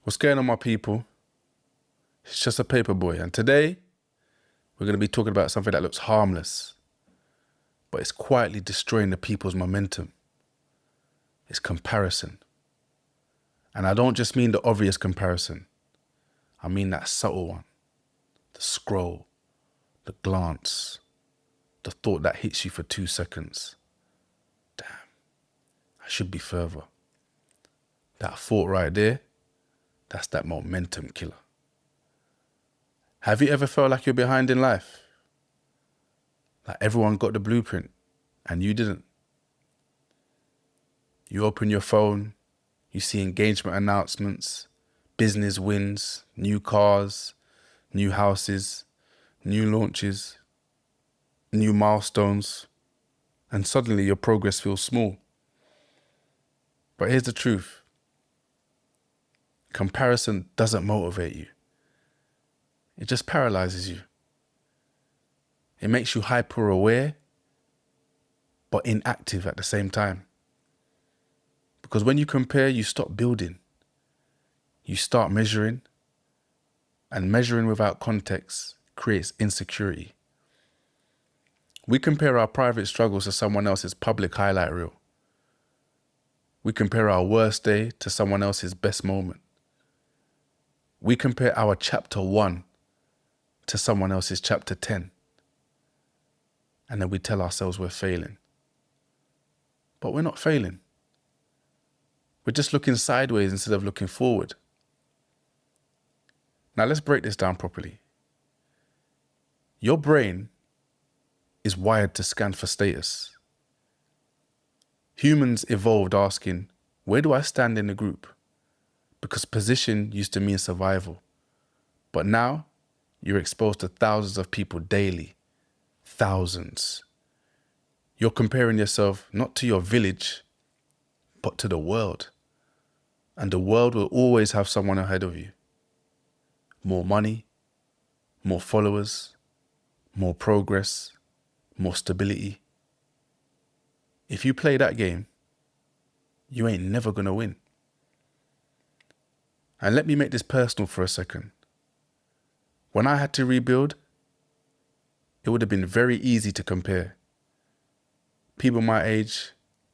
What's going on, my people? It's just a paper boy, and today we're going to be talking about something that looks harmless, but it's quietly destroying the people's momentum. It's comparison. And I don't just mean the obvious comparison. I mean that subtle one. The scroll, the glance, the thought that hits you for 2 seconds. Damn, I should be further. That thought right there, that's that momentum killer. Have you ever felt like you're behind in life? Like everyone got the blueprint and you didn't? You open your phone, you see engagement announcements, business wins, new cars, new houses, new launches, new milestones, and suddenly your progress feels small. But here's the truth. Comparison doesn't motivate you. It just paralyzes you. It makes you hyper aware, but inactive at the same time. Because when you compare, you stop building. You start measuring, and measuring without context creates insecurity. We compare our private struggles to someone else's public highlight reel. We compare our worst day to someone else's best moment. We compare our chapter 1 to someone else's chapter 10. And then we tell ourselves we're failing. But we're not failing. We're just looking sideways instead of looking forward. Now let's break this down properly. Your brain is wired to scan for status. Humans evolved asking, where do I stand in the group? Because position used to mean survival. But now you're exposed to thousands of people daily. Thousands. You're comparing yourself not to your village, but to the world. And the world will always have someone ahead of you. More money, more followers, more progress, more stability. If you play that game, you ain't never gonna win. And let me make this personal for a second. When I had to rebuild, it would have been very easy to compare. People my age,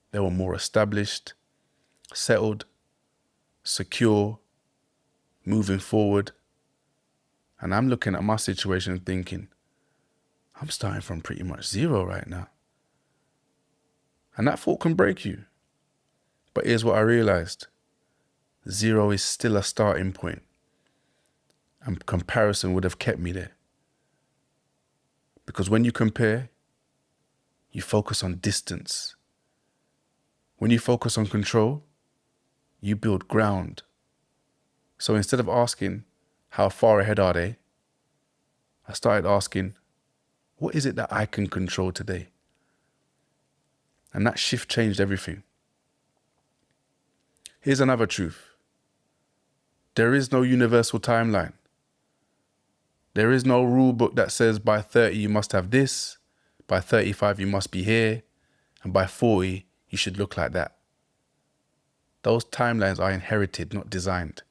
they were more established, settled, secure, moving forward. And I'm looking at my situation and thinking, I'm starting from pretty much zero right now. And that thought can break you. But here's what I realized. Zero is still a starting point. And comparison would have kept me there. Because when you compare, you focus on distance. When you focus on control, you build ground. So instead of asking, how far ahead are they? I started asking, what is it that I can control today? And that shift changed everything. Here's another truth. There is no universal timeline. There is no rule book that says by 30 you must have this, by 35 you must be here, and by 40 you should look like that. Those timelines are inherited, not designed.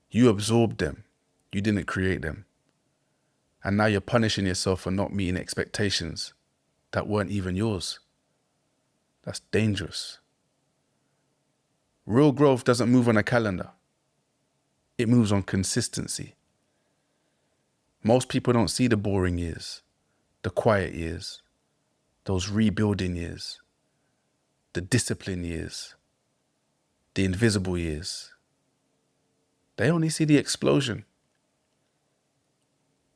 You absorbed them. You didn't create them. And now you're punishing yourself for not meeting expectations that weren't even yours. That's dangerous. Real growth doesn't move on a calendar. It moves on consistency. Most people don't see the boring years, the quiet years, those rebuilding years, the discipline years, the invisible years. They only see the explosion.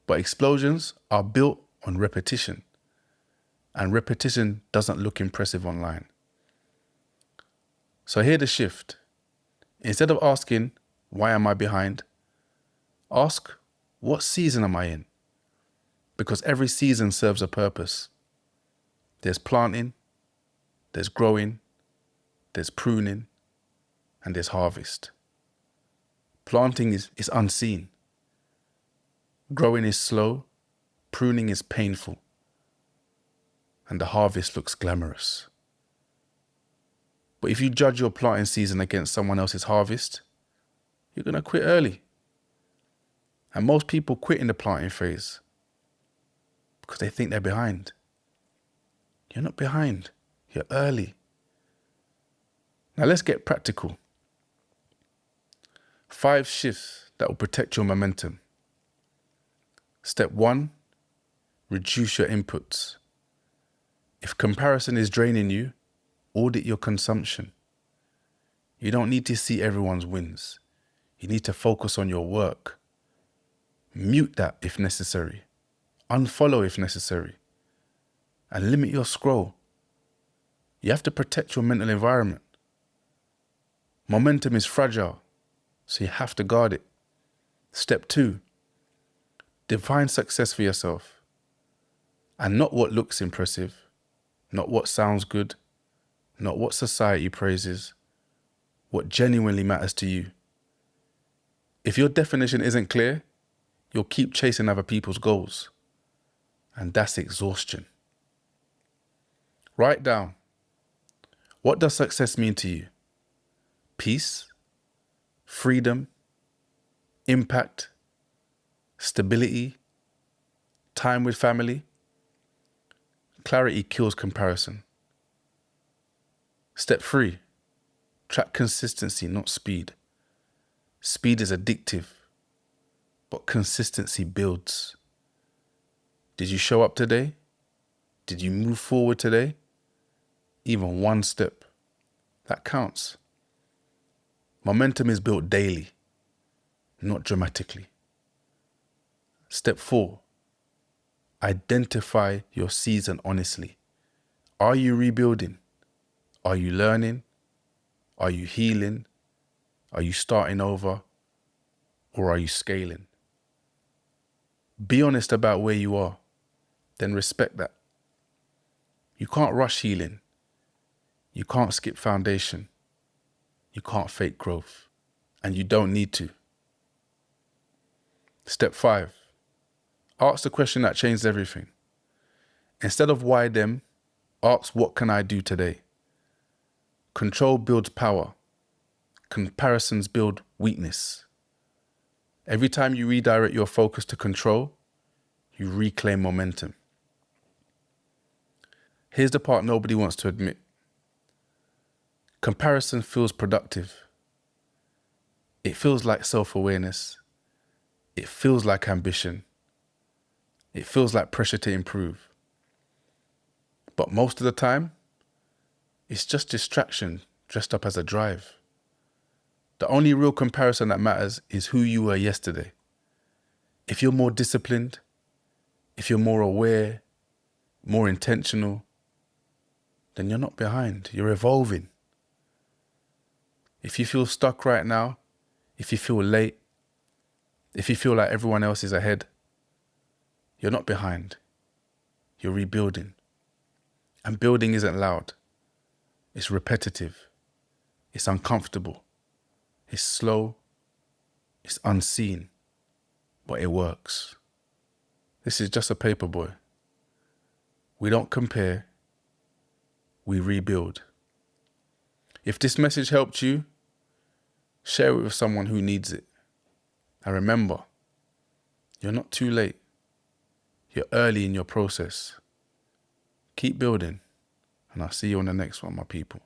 But explosions are built on repetition. And repetition doesn't look impressive online. So here's the shift. Instead of asking, why am I behind? Ask, what season am I in? Because every season serves a purpose. There's planting, there's growing, there's pruning, and there's harvest. Planting is unseen. Growing is slow, pruning is painful, and the harvest looks glamorous. But if you judge your planting season against someone else's harvest, you're going to quit early. And most people quit in the planting phase because they think they're behind. You're not behind. You're early. Now let's get practical. 5 shifts that will protect your momentum. Step 1, reduce your inputs. If comparison is draining you, audit your consumption. You don't need to see everyone's wins. You need to focus on your work. Mute that if necessary. Unfollow if necessary. And limit your scroll. You have to protect your mental environment. Momentum is fragile, so you have to guard it. Step 2, define success for yourself. And not what looks impressive, not what sounds good, not what society praises, what genuinely matters to you. If your definition isn't clear, you'll keep chasing other people's goals. And that's exhaustion. Write down, what does success mean to you? Peace, freedom, impact, stability, time with family. Clarity kills comparison. Step 3, track consistency, not speed. Speed is addictive, but consistency builds. Did you show up today? Did you move forward today? Even one step, that counts. Momentum is built daily, not dramatically. Step 4, identify your season honestly. Are you rebuilding? Are you learning? Are you healing? Are you starting over? Or are you scaling? Be honest about where you are, then respect that. You can't rush healing. You can't skip foundation. You can't fake growth. And you don't need to. Step 5, ask the question that changed everything. Instead of why them, ask what can I do today? Control builds power. Comparisons build weakness. Every time you redirect your focus to control, you reclaim momentum. Here's the part nobody wants to admit. Comparison feels productive. It feels like self-awareness. It feels like ambition. It feels like pressure to improve. But most of the time, it's just distraction dressed up as a drive. The only real comparison that matters is who you were yesterday. If you're more disciplined, if you're more aware, more intentional, then you're not behind, you're evolving. If you feel stuck right now, if you feel late, if you feel like everyone else is ahead, you're not behind, you're rebuilding. And building isn't loud, it's repetitive, it's uncomfortable, it's slow, it's unseen, but it works. This is just a paper boy. We don't compare, we rebuild. If this message helped you, share it with someone who needs it. And remember, you're not too late. You're early in your process. Keep building, and I'll see you on the next one, my people.